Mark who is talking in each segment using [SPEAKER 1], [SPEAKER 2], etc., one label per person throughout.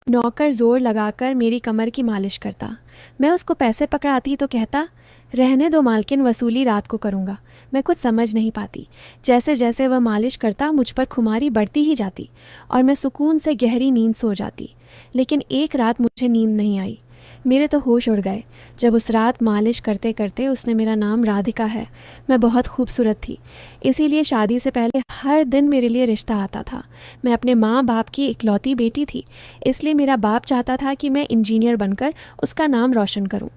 [SPEAKER 1] नौकर जोर लगाकर मेरी कमर की मालिश करता। मैं उसको पैसे पकड़ाती तो कहता, रहने दो मालकिन, वसूली रात को करूँगा। मैं कुछ समझ नहीं पाती। जैसे जैसे वह मालिश करता मुझ पर खुमारी बढ़ती ही जाती और मैं सुकून से गहरी नींद सो जाती। लेकिन एक रात मुझे नींद नहीं आई। मेरे तो होश उड़ गए जब उस रात मालिश करते करते उसने मेरा नाम राधिका है। मैं बहुत खूबसूरत थी, इसीलिए शादी से पहले हर दिन मेरे लिए रिश्ता आता था। मैं अपने माँ बाप की इकलौती बेटी थी, इसलिए मेरा बाप चाहता था कि मैं इंजीनियर बनकर उसका नाम रोशन करूं।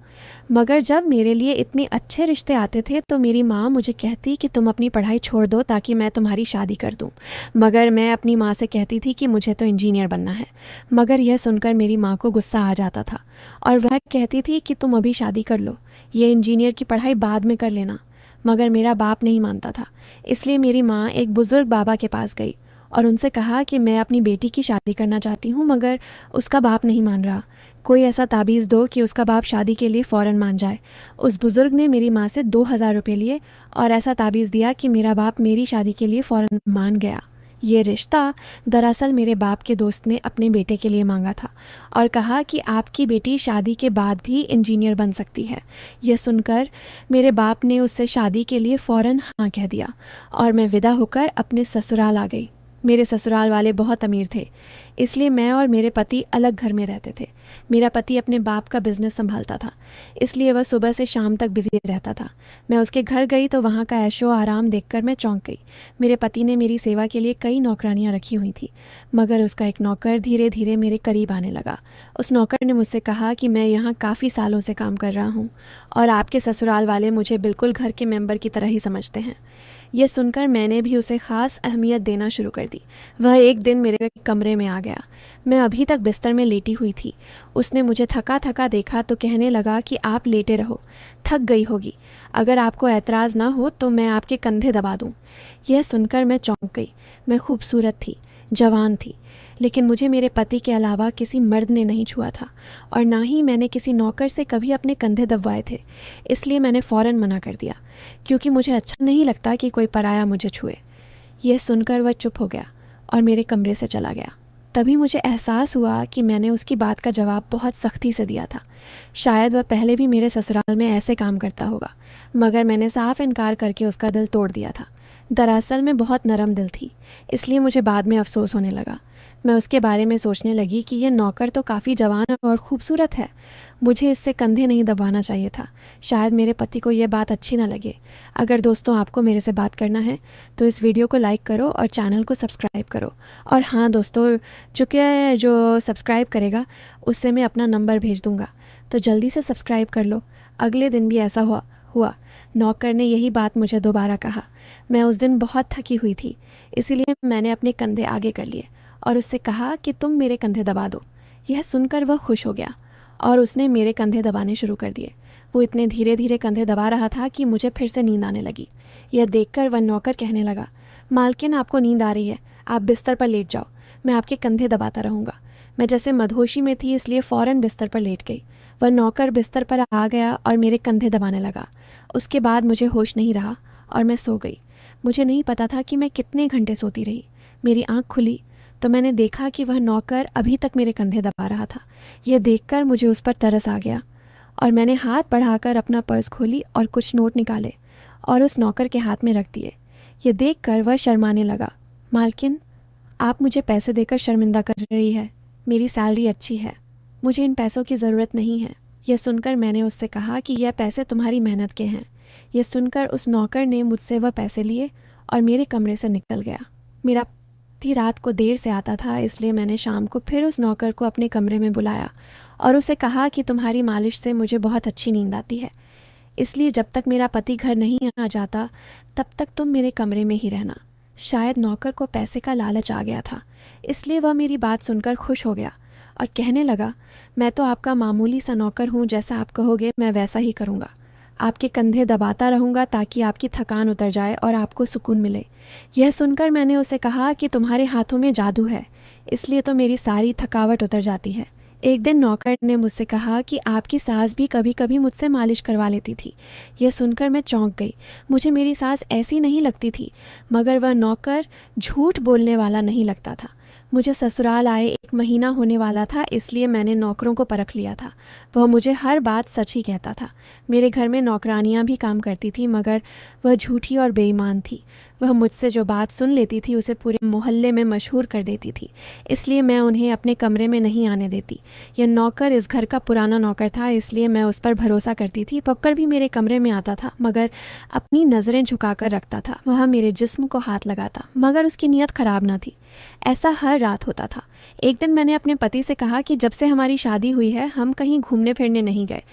[SPEAKER 1] मगर जब मेरे लिए इतने अच्छे रिश्ते आते थे तो मेरी माँ मुझे कहती कि तुम अपनी पढ़ाई छोड़ दो ताकि मैं तुम्हारी शादी कर दूं। मगर मैं अपनी माँ से कहती थी कि मुझे तो इंजीनियर बनना है। मगर यह सुनकर मेरी माँ को गुस्सा आ जाता था और वह कहती थी कि तुम अभी शादी कर लो, ये इंजीनियर की पढ़ाई बाद में कर लेना। मगर मेरा बाप नहीं मानता था, इसलिए मेरी माँ एक बुज़ुर्ग बाबा के पास गई और उनसे कहा कि मैं अपनी बेटी की शादी करना चाहती हूँ, मगर उसका बाप नहीं मान रहा। कोई ऐसा ताबीज़ दो कि उसका बाप शादी के लिए फ़ौरन मान जाए। उस बुज़ुर्ग ने मेरी माँ से 2,000 रुपये लिए और ऐसा ताबीज़ दिया कि मेरा बाप मेरी शादी के लिए फ़ौरन मान गया। ये रिश्ता दरअसल मेरे बाप के दोस्त ने अपने बेटे के लिए मांगा था और कहा कि आपकी बेटी शादी के बाद भी इंजीनियर बन सकती है। यह सुनकर मेरे बाप ने उससे शादी के लिए फ़ौरन हाँ कह दिया और मैं विदा होकर अपने ससुराल आ गई। मेरे ससुराल वाले बहुत अमीर थे, इसलिए मैं और मेरे पति अलग घर में रहते थे। मेरा पति अपने बाप का बिजनेस संभालता था, इसलिए वह सुबह से शाम तक बिजी रहता था। मैं उसके घर गई तो वहाँ का ऐशो आराम देखकर मैं चौंक गई। मेरे पति ने मेरी सेवा के लिए कई नौकरानियाँ रखी हुई थी, मगर उसका एक नौकर धीरे धीरे मेरे करीब आने लगा। उस नौकर ने मुझसे कहा कि मैं यहाँ काफ़ी सालों से काम कर रहा हूँ और आपके ससुराल वाले मुझे बिल्कुल घर के मेंबर की तरह ही समझते हैं। यह सुनकर मैंने भी उसे ख़ास अहमियत देना शुरू कर दी। वह एक दिन मेरे कमरे में आ गया। मैं अभी तक बिस्तर में लेटी हुई थी। उसने मुझे थका थका देखा तो कहने लगा कि आप लेटे रहो, थक गई होगी। अगर आपको ऐतराज़ ना हो तो मैं आपके कंधे दबा दूं। यह सुनकर मैं चौंक गई। मैं खूबसूरत थी, जवान थी, लेकिन मुझे मेरे पति के अलावा किसी मर्द ने नहीं छुआ था और ना ही मैंने किसी नौकर से कभी अपने कंधे दबवाए थे। इसलिए मैंने फ़ौरन मना कर दिया, क्योंकि मुझे अच्छा नहीं लगता कि कोई पराया मुझे छुए। यह सुनकर वह चुप हो गया और मेरे कमरे से चला गया। तभी मुझे एहसास हुआ कि मैंने उसकी बात का जवाब बहुत सख्ती से दिया था। शायद वह पहले भी मेरे ससुराल में ऐसे काम करता होगा, मगर मैंने साफ इनकार करके उसका दिल तोड़ दिया था। दरअसल मैं बहुत नरम दिल थी, इसलिए मुझे बाद में अफसोस होने लगा। मैं उसके बारे में सोचने लगी कि यह नौकर तो काफ़ी जवान और ख़ूबसूरत है, मुझे इससे कंधे नहीं दबाना चाहिए था। शायद मेरे पति को यह बात अच्छी ना लगे। अगर दोस्तों आपको मेरे से बात करना है तो इस वीडियो को लाइक करो और चैनल को सब्सक्राइब करो। और हाँ दोस्तों, जो सब्सक्राइब करेगा उससे मैं अपना नंबर भेज दूँगा, तो जल्दी से सब्सक्राइब कर लो। अगले दिन भी ऐसा हुआ। नौकर ने यही बात मुझे दोबारा कहा। मैं उस दिन बहुत थकी हुई थी, इसीलिए मैंने अपने कंधे आगे कर लिए और उससे कहा कि तुम मेरे कंधे दबा दो। यह सुनकर वह खुश हो गया और उसने मेरे कंधे दबाने शुरू कर दिए। वो इतने धीरे धीरे कंधे दबा रहा था कि मुझे फिर से नींद आने लगी। यह देखकर वह नौकर कहने लगा, मालकिन आपको नींद आ रही है, आप बिस्तर पर लेट जाओ, मैं आपके कंधे दबाता रहूँगा। मैं जैसे मदहोशी में थी, इसलिए फ़ौरन बिस्तर पर लेट गई। वह नौकर बिस्तर पर आ गया और मेरे कंधे दबाने लगा। उसके बाद मुझे होश नहीं रहा और मैं सो गई। मुझे नहीं पता था कि मैं कितने घंटे सोती रही। मेरी आँख खुली तो मैंने देखा कि वह नौकर अभी तक मेरे कंधे दबा रहा था। यह देखकर मुझे उस पर तरस आ गया और मैंने हाथ बढ़ाकर अपना पर्स खोली और कुछ नोट निकाले और उस नौकर के हाथ में रख दिए। यह देखकर वह शर्माने लगा। मालकिन, आप मुझे पैसे देकर शर्मिंदा कर रही है, मेरी सैलरी अच्छी है, मुझे इन पैसों की ज़रूरत नहीं है। यह सुनकर मैंने उससे कहा कि यह पैसे तुम्हारी मेहनत के हैं। यह सुनकर उस नौकर ने मुझसे वह पैसे लिए और मेरे कमरे से निकल गया। मेरा पति रात को देर से आता था, इसलिए मैंने शाम को फिर उस नौकर को अपने कमरे में बुलाया और उसे कहा कि तुम्हारी मालिश से मुझे बहुत अच्छी नींद आती है, इसलिए जब तक मेरा पति घर नहीं आ जाता तब तक तुम मेरे कमरे में ही रहना। शायद नौकर को पैसे का लालच आ गया था, इसलिए वह मेरी बात सुनकर खुश हो गया और कहने लगा, मैं तो आपका मामूली सा नौकर हूँ, जैसा आप कहोगे मैं वैसा ही करूँगा। आपके कंधे दबाता रहूँगा ताकि आपकी थकान उतर जाए और आपको सुकून मिले। यह सुनकर मैंने उसे कहा कि तुम्हारे हाथों में जादू है, इसलिए तो मेरी सारी थकावट उतर जाती है। एक दिन नौकर ने मुझसे कहा कि आपकी सास भी कभी कभी मुझसे मालिश करवा लेती थी। यह सुनकर मैं चौंक गई। मुझे मेरी सास ऐसी नहीं लगती थी, मगर वह नौकर झूठ बोलने वाला नहीं लगता था। मुझे ससुराल आए 1 महीना होने वाला था, इसलिए मैंने नौकरों को परख लिया था। वह मुझे हर बात सच ही कहता था। मेरे घर में नौकरानियां भी काम करती थी, मगर वह झूठी और बेईमान थी। वह मुझसे जो बात सुन लेती थी उसे पूरे मोहल्ले में मशहूर कर देती थी, इसलिए मैं उन्हें अपने कमरे में नहीं आने देती। यह नौकर इस घर का पुराना नौकर था, इसलिए मैं उस पर भरोसा करती थी। पक्कर भी मेरे कमरे में आता था, मगर अपनी नज़रें झुकाकर रखता था। वह मेरे जिस्म को हाथ लगाता, मगर उसकी नीयत खराब न थी। ऐसा हर रात होता था। एक दिन मैंने अपने पति से कहा कि जब से हमारी शादी हुई है हम कहीं घूमने फिरने नहीं गए।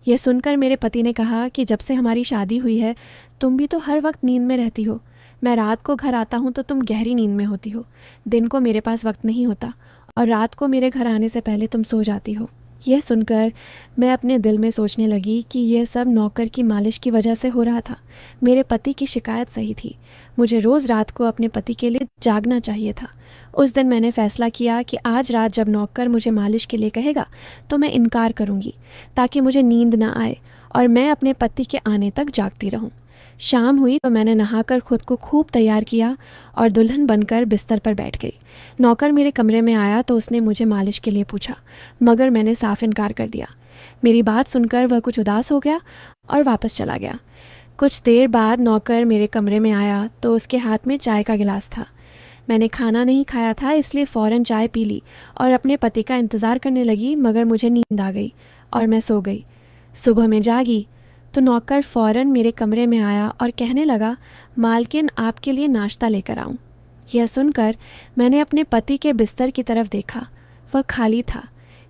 [SPEAKER 1] यह सुनकर मेरे पति ने कहा कि जब से हमारी शादी हुई है तुम भी तो हर वक्त नींद में रहती हो। मैं रात को घर आता हूँ तो तुम गहरी नींद में होती हो। दिन को मेरे पास वक्त नहीं होता और रात को मेरे घर आने से पहले तुम सो जाती हो। यह सुनकर मैं अपने दिल में सोचने लगी कि यह सब नौकर की मालिश की वजह से हो रहा था। मेरे पति की शिकायत सही थी। मुझे रोज़ रात को अपने पति के लिए जागना चाहिए था। उस दिन मैंने फैसला किया कि आज रात जब नौकर मुझे मालिश के लिए कहेगा तो मैं इनकार करूँगी, ताकि मुझे नींद ना आए और मैं अपने पति के आने तक जागती रहूँ। शाम हुई तो मैंने नहाकर खुद को खूब तैयार किया और दुल्हन बनकर बिस्तर पर बैठ गई। नौकर मेरे कमरे में आया तो उसने मुझे मालिश के लिए पूछा, मगर मैंने साफ इनकार कर दिया। मेरी बात सुनकर वह कुछ उदास हो गया और वापस चला गया। कुछ देर बाद नौकर मेरे कमरे में आया तो उसके हाथ में चाय का गिलास था। मैंने खाना नहीं खाया था, इसलिए फ़ौरन चाय पी ली और अपने पति का इंतज़ार करने लगी, मगर मुझे नींद आ गई और मैं सो गई। सुबह में जागी तो नौकर फ़ौरन मेरे कमरे में आया और कहने लगा, मालकिन आपके लिए नाश्ता लेकर आऊं। यह सुनकर मैंने अपने पति के बिस्तर की तरफ देखा। वह खाली था।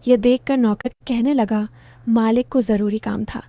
[SPEAKER 1] यह देखकर नौकर कहने लगा, मालिक को ज़रूरी काम था।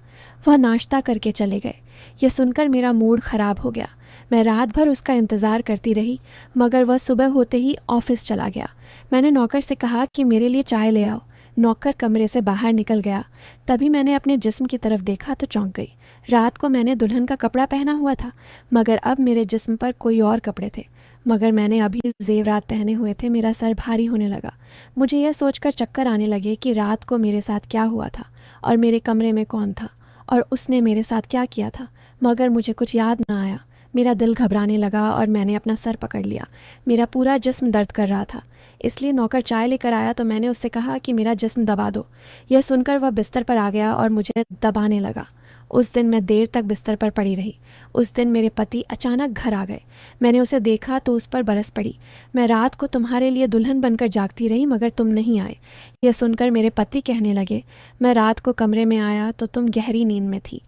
[SPEAKER 1] वह नाश्ता करके चले गए। यह सुनकर मेरा मूड ख़राब हो गया। मैं रात भर उसका इंतज़ार करती रही, मगर वह सुबह होते ही ऑफिस चला गया। मैंने नौकर से कहा कि मेरे लिए चाय ले आओ। नौकर कमरे से बाहर निकल गया। तभी मैंने अपने जिस्म की तरफ देखा तो चौंक गई। रात को मैंने दुल्हन का कपड़ा पहना हुआ था, मगर अब मेरे जिस्म पर कोई और कपड़े थे। मगर मैंने अभी जेवरात पहने हुए थे। मेरा सर भारी होने लगा। मुझे यह सोचकर चक्कर आने लगे कि रात को मेरे साथ क्या हुआ था और मेरे कमरे में कौन था और उसने मेरे साथ क्या किया था, मगर मुझे कुछ याद न आया। मेरा दिल घबराने लगा और मैंने अपना सर पकड़ लिया। मेरा पूरा जिस्म दर्द कर रहा था, इसलिए नौकर चाय लेकर आया तो मैंने उससे कहा कि मेरा जिस्म दबा दो। यह सुनकर वह बिस्तर पर आ गया और मुझे दबाने लगा। उस दिन मैं देर तक बिस्तर पर पड़ी रही। उस दिन मेरे पति अचानक घर आ गए। मैंने उसे देखा तो उस पर बरस पड़ी। मैं रात को तुम्हारे लिए दुल्हन बनकर जागती रही, मगर तुम नहीं आए। यह सुनकर मेरे पति कहने लगे, मैं रात को कमरे में आया तो तुम गहरी नींद में थी,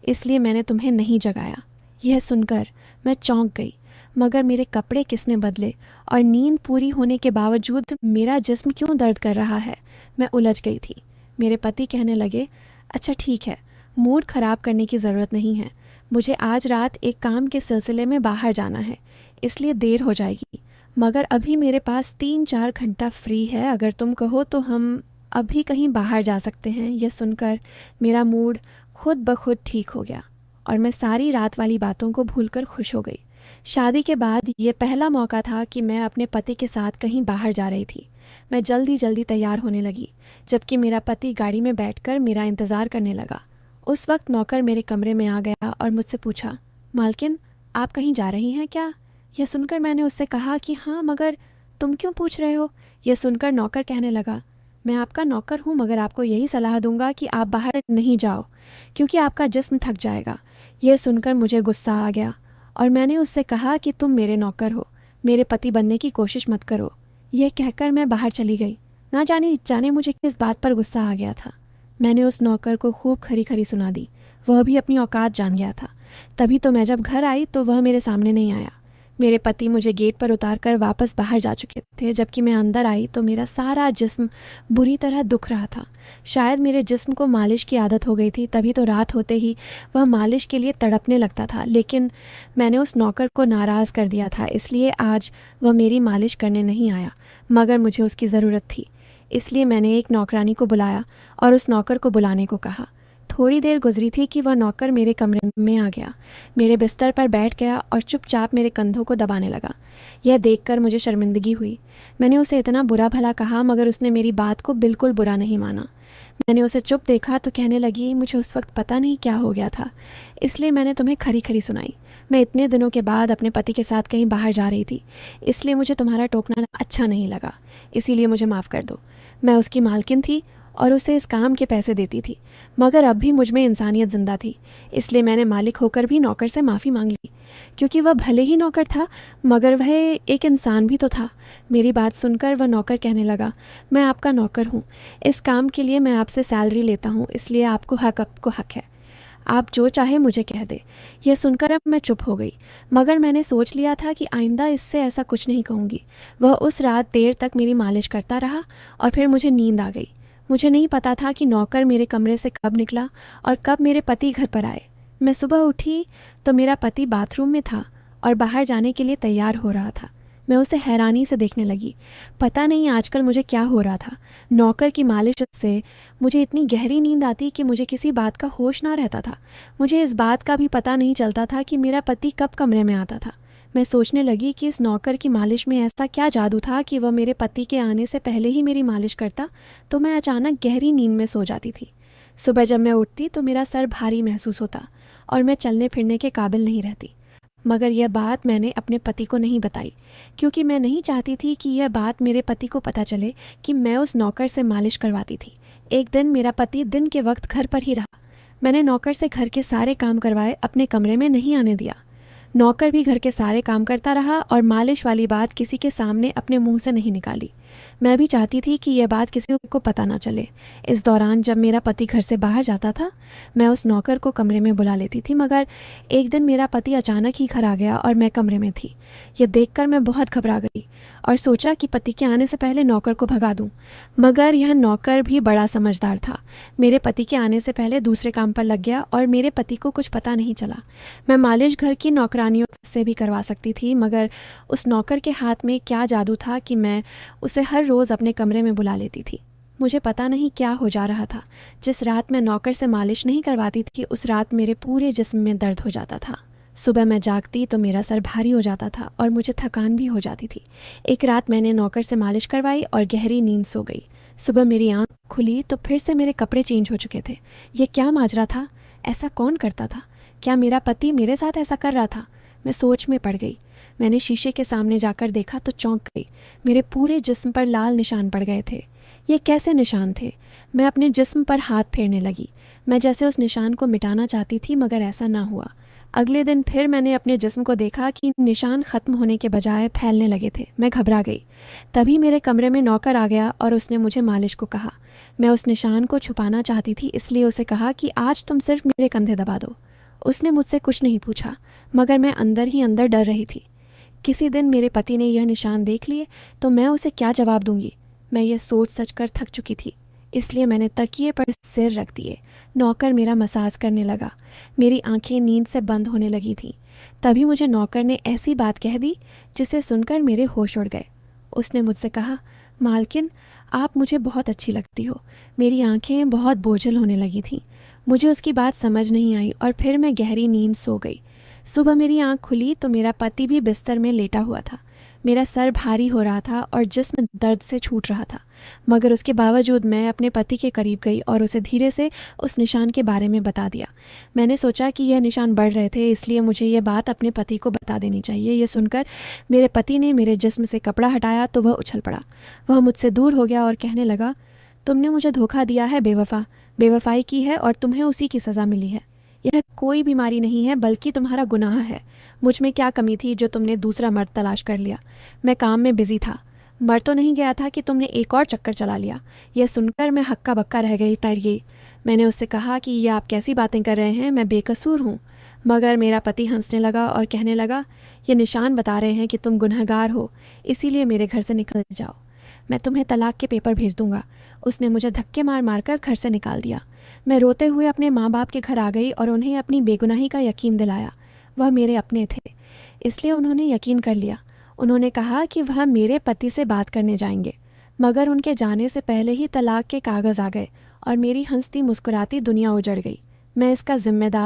[SPEAKER 1] इसलिए मैंने तुम्हें नहीं जगाया। यह सुनकर मैं चौंक गई, मगर मेरे कपड़े किसने बदले और नींद पूरी होने के बावजूद मेरा जिस्म क्यों दर्द कर रहा है। मैं उलझ गई थी। मेरे पति कहने लगे, अच्छा ठीक है, मूड ख़राब करने की ज़रूरत नहीं है। मुझे आज रात एक काम के सिलसिले में बाहर जाना है, इसलिए देर हो जाएगी, मगर अभी मेरे पास 3-4 घंटा फ्री है। अगर तुम कहो तो हम अभी कहीं बाहर जा सकते हैं। यह सुनकर मेरा मूड खुद ब खुद ठीक हो गया और मैं सारी रात वाली बातों को भूलकर खुश हो गई। शादी के बाद ये पहला मौका था कि मैं अपने पति के साथ कहीं बाहर जा रही थी। मैं जल्दी जल्दी तैयार होने लगी, जबकि मेरा पति गाड़ी में बैठकर मेरा इंतज़ार करने लगा। उस वक्त नौकर मेरे कमरे में आ गया और मुझसे पूछा, मालकिन आप कहीं जा रही हैं क्या? यह सुनकर मैंने उससे कहा कि हाँ, मगर तुम क्यों पूछ रहे हो? यह सुनकर नौकर कहने लगा, मैं आपका नौकर हूँ, मगर आपको यही सलाह दूंगा कि आप बाहर नहीं जाओ, क्योंकि आपका जिस्म थक जाएगा। यह सुनकर मुझे गुस्सा आ गया और मैंने उससे कहा कि तुम मेरे नौकर हो, मेरे पति बनने की कोशिश मत करो। यह कहकर मैं बाहर चली गई। ना जाने मुझे किस बात पर गुस्सा आ गया था। मैंने उस नौकर को खूब खरी खरी सुना दी। वह भी अपनी औकात जान गया था। तभी तो मैं जब घर आई तो वह मेरे सामने नहीं आया। मेरे पति मुझे गेट पर उतार कर वापस बाहर जा चुके थे। जबकि मैं अंदर आई तो मेरा सारा जिस्म बुरी तरह दुख रहा था। शायद मेरे जिस्म को मालिश की आदत हो गई थी, तभी तो रात होते ही वह मालिश के लिए तड़पने लगता था। लेकिन मैंने उस नौकर को नाराज़ कर दिया था, इसलिए आज वह मेरी मालिश करने नहीं आया, मगर मुझे उसकी ज़रूरत थी। इसलिए मैंने एक नौकरानी को बुलाया और उस नौकर को बुलाने को कहा। थोड़ी देर गुजरी थी कि वह नौकर मेरे कमरे में आ गया, मेरे बिस्तर पर बैठ गया और चुपचाप मेरे कंधों को दबाने लगा। यह देखकर मुझे शर्मिंदगी हुई। मैंने उसे इतना बुरा भला कहा, मगर उसने मेरी बात को बिल्कुल बुरा नहीं माना। मैंने उसे चुप देखा तो कहने लगी, मुझे उस वक्त पता नहीं क्या हो गया था, इसलिए मैंने तुम्हें खरी खरी सुनाई। मैं इतने दिनों के बाद अपने पति के साथ कहीं बाहर जा रही थी, इसलिए मुझे तुम्हारा टोकना अच्छा नहीं लगा, इसीलिए मुझे माफ़ कर दो। मैं उसकी मालकिन थी और उसे इस काम के पैसे देती थी, मगर अब भी मुझ में इंसानियत जिंदा थी, इसलिए मैंने मालिक होकर भी नौकर से माफ़ी मांग ली, क्योंकि वह भले ही नौकर था मगर वह एक इंसान भी तो था। मेरी बात सुनकर वह नौकर कहने लगा, मैं आपका नौकर हूँ, इस काम के लिए मैं आपसे सैलरी लेता हूँ, इसलिए आपको हक है, आप जो चाहे मुझे कह दे। यह सुनकर अब मैं चुप हो गई, मगर मैंने सोच लिया था कि आइंदा इससे ऐसा कुछ नहीं कहूँगी। वह उस रात देर तक मेरी मालिश करता रहा और फिर मुझे नींद आ गई। मुझे नहीं पता था कि नौकर मेरे कमरे से कब निकला और कब मेरे पति घर पर आए। मैं सुबह उठी तो मेरा पति बाथरूम में था और बाहर जाने के लिए तैयार हो रहा था। मैं उसे हैरानी से देखने लगी। पता नहीं आजकल मुझे क्या हो रहा था। नौकर की मालिश से मुझे इतनी गहरी नींद आती कि मुझे किसी बात का होश ना रहता था। मुझे इस बात का भी पता नहीं चलता था कि मेरा पति कब कमरे में आता था। मैं सोचने लगी कि इस नौकर की मालिश में ऐसा क्या जादू था कि वह मेरे पति के आने से पहले ही मेरी मालिश करता तो मैं अचानक गहरी नींद में सो जाती थी। सुबह जब मैं उठती तो मेरा सर भारी महसूस होता और मैं चलने फिरने के काबिल नहीं रहती। मगर यह बात मैंने अपने पति को नहीं बताई, क्योंकि मैं नहीं चाहती थी कि यह बात मेरे पति को पता चले कि मैं उस नौकर से मालिश करवाती थी। एक दिन मेरा पति दिन के वक्त घर पर ही रहा। मैंने नौकर से घर के सारे काम करवाए, अपने कमरे में नहीं आने दिया। नौकर भी घर के सारे काम करता रहा और मालिश वाली बात किसी के सामने अपने मुंह से नहीं निकाली। मैं भी चाहती थी कि यह बात किसी को पता ना चले। इस दौरान जब मेरा पति घर से बाहर जाता था, मैं उस नौकर को कमरे में बुला लेती थी, मगर एक दिन मेरा पति अचानक ही घर आ गया और मैं कमरे में थी। यह देखकर मैं बहुत घबरा गई और सोचा कि पति के आने से पहले नौकर को भगा दूं। मगर यह नौकर भी बड़ा समझदार था। मेरे पति के आने से पहले दूसरे काम पर लग गया और मेरे पति को कुछ पता नहीं चला। मैं मालिश घर की नौकरानियों से भी करवा सकती थी, मगर उस नौकर के हाथ में क्या जादू था कि मैं उसे हर रोज़ अपने कमरे में बुला लेती थी। मुझे पता नहीं क्या हो जा रहा था। जिस रात मैं नौकर से मालिश नहीं करवाती थी, उस रात मेरे पूरे जिस्म में दर्द हो जाता था। सुबह मैं जागती तो मेरा सर भारी हो जाता था और मुझे थकान भी हो जाती थी। एक रात मैंने नौकर से मालिश करवाई और गहरी नींद सो गई। सुबह मेरी आंख खुली तो फिर से मेरे कपड़े चेंज हो चुके थे। ये क्या माजरा था? ऐसा कौन करता था? क्या मेरा पति मेरे साथ ऐसा कर रहा था? मैं सोच में पड़ गई। मैंने शीशे के सामने जाकर देखा तो चौंक गई। मेरे पूरे जिस्म पर लाल निशान पड़ गए थे। ये कैसे निशान थे? मैं अपने जिस्म पर हाथ फेरने लगी। मैं जैसे उस निशान को मिटाना चाहती थी, मगर ऐसा ना हुआ। अगले दिन फिर मैंने अपने जिस्म को देखा कि निशान ख़त्म होने के बजाय फैलने लगे थे। मैं घबरा गई। तभी मेरे कमरे में नौकर आ गया और उसने मुझे मालिश को कहा। मैं उस निशान को छुपाना चाहती थी, इसलिए उसे कहा कि आज तुम सिर्फ मेरे कंधे दबा दो। उसने मुझसे कुछ नहीं पूछा, मगर मैं अंदर ही अंदर डर रही थी। किसी दिन मेरे पति ने यह निशान देख लिए तो मैं उसे क्या जवाब दूंगी? मैं ये सोच सच कर थक चुकी थी, इसलिए मैंने तकिए पर सिर रख दिए। नौकर मेरा मसाज करने लगा। मेरी आंखें नींद से बंद होने लगी थीं। तभी मुझे नौकर ने ऐसी बात कह दी जिसे सुनकर मेरे होश उड़ गए। उसने मुझसे कहा, मालकिन, आप मुझे बहुत अच्छी लगती हो। मेरी आंखें बहुत बोझल होने लगी थीं। मुझे उसकी बात समझ नहीं आई और फिर मैं गहरी नींद सो गई। सुबह मेरी आंख खुली तो मेरा पति भी बिस्तर में लेटा हुआ था। मेरा सर भारी हो रहा था और जिस्म दर्द से छूट रहा था, मगर उसके बावजूद मैं अपने पति के करीब गई और उसे धीरे से उस निशान के बारे में बता दिया। मैंने सोचा कि यह निशान बढ़ रहे थे, इसलिए मुझे यह बात अपने पति को बता देनी चाहिए। यह सुनकर मेरे पति ने मेरे जिस्म से कपड़ा हटाया तो वह उछल पड़ा। वह मुझसे दूर हो गया और कहने लगा, तुमने मुझे धोखा दिया है बेवफा। बेवफाई की है और तुम्हें उसी की सज़ा मिली है। यह कोई बीमारी नहीं है, बल्कि तुम्हारा गुनाह है। मुझ में क्या कमी थी जो तुमने दूसरा मर्द तलाश कर लिया? मैं काम में बिजी था। मर तो नहीं गया था कि तुमने एक और चक्कर चला लिया। यह सुनकर मैं हक्का बक्का रह गई, डर गई। मैंने उससे कहा कि ये आप कैसी बातें कर रहे हैं, मैं बेकसूर हूँ। मगर मेरा पति हंसने लगा और कहने लगा, ये निशान बता रहे हैं कि तुम गुनहगार हो, इसीलिए मेरे घर से निकल जाओ। मैं तुम्हें तलाक के पेपर भेज दूंगा। उसने मुझे धक्के मार मार कर घर से निकाल दिया। मैं रोते हुए अपने माँ बाप के घर आ गई और उन्हें अपनी बेगुनाही का यकीन दिलाया। वह मेरे अपने थे, इसलिए उन्होंने यकीन कर लिया। उन्होंने कहा कि वह मेरे पति से बात करने जाएंगे, मगर उनके जाने से पहले ही तलाक के कागज़ आ गए और मेरी हंसती मुस्कुराती दुनिया उजड़ गई। मैं इसका जिम्मेदार